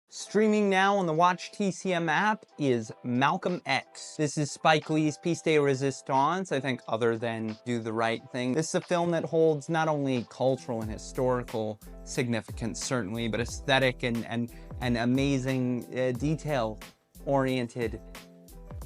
Streaming now on the Watch TCM app is Malcolm X. This is Spike Lee's piece de resistance, I think, other than Do the Right Thing. This is a film that holds not only cultural and historical significance, certainly, but aesthetic and amazing detail-oriented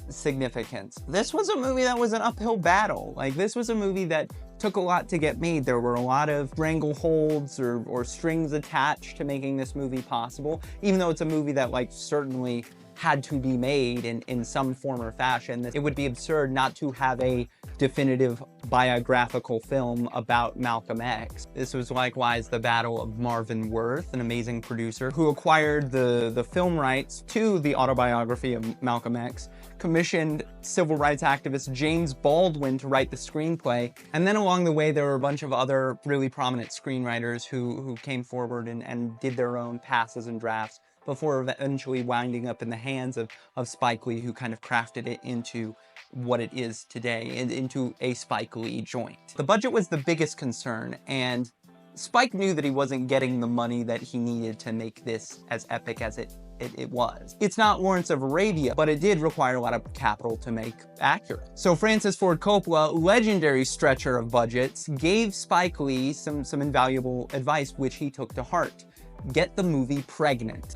significance. This was a movie that was an uphill battle. Like, this was a movie that took a lot to get made. There were a lot of strangleholds or strings attached to making this movie possible, even though it's a movie that, like, certainly had to be made in some form or fashion. It would be absurd not to have a definitive biographical film about Malcolm X. This was likewise the battle of Marvin Worth, an amazing producer who acquired the film rights to the autobiography of Malcolm X, commissioned civil rights activist James Baldwin to write the screenplay, and then along the way there were a bunch of other really prominent screenwriters who came forward and did their own passes and drafts before eventually winding up in the hands of Spike Lee, who kind of crafted it into what it is today, and into a Spike Lee joint. The budget was the biggest concern, and Spike knew that he wasn't getting the money that he needed to make this as epic as it was. It's not Lawrence of Arabia, but it did require a lot of capital to make accurate. So Francis Ford Coppola, legendary stretcher of budgets, gave Spike Lee some invaluable advice, which he took to heart. Get the movie pregnant,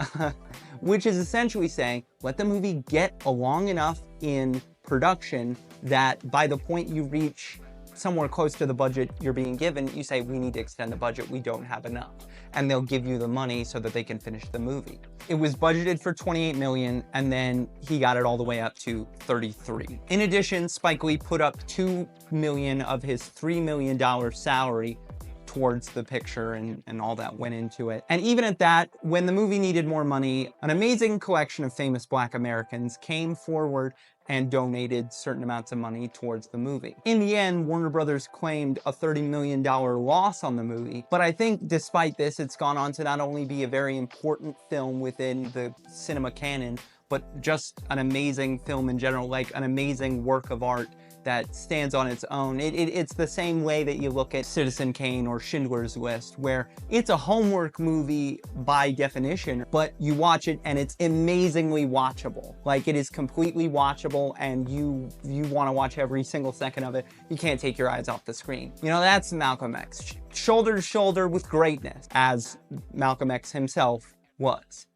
which is essentially saying, let the movie get long enough in production that by the point you reach somewhere close to the budget you're being given, you say, we need to extend the budget, we don't have enough. And they'll give you the money so that they can finish the movie. It was budgeted for $28 million, and then he got it all the way up to $33. In addition, Spike Lee put up $2 million of his $3 million salary towards the picture, and all that went into it. And even at that, when the movie needed more money, an amazing collection of famous Black Americans came forward and donated certain amounts of money towards the movie. In the end, Warner Brothers claimed a $30 million loss on the movie, but I think despite this, it's gone on to not only be a very important film within the cinema canon, but just an amazing film in general, like an amazing work of art that stands on its own. It's the same way that you look at Citizen Kane or Schindler's List, where it's a homework movie by definition, but you watch it and it's amazingly watchable. Like, it is completely watchable, and you want to watch every single second of it. You can't take your eyes off the screen. You know, that's Malcolm X. Shoulder to shoulder with greatness, as Malcolm X himself was.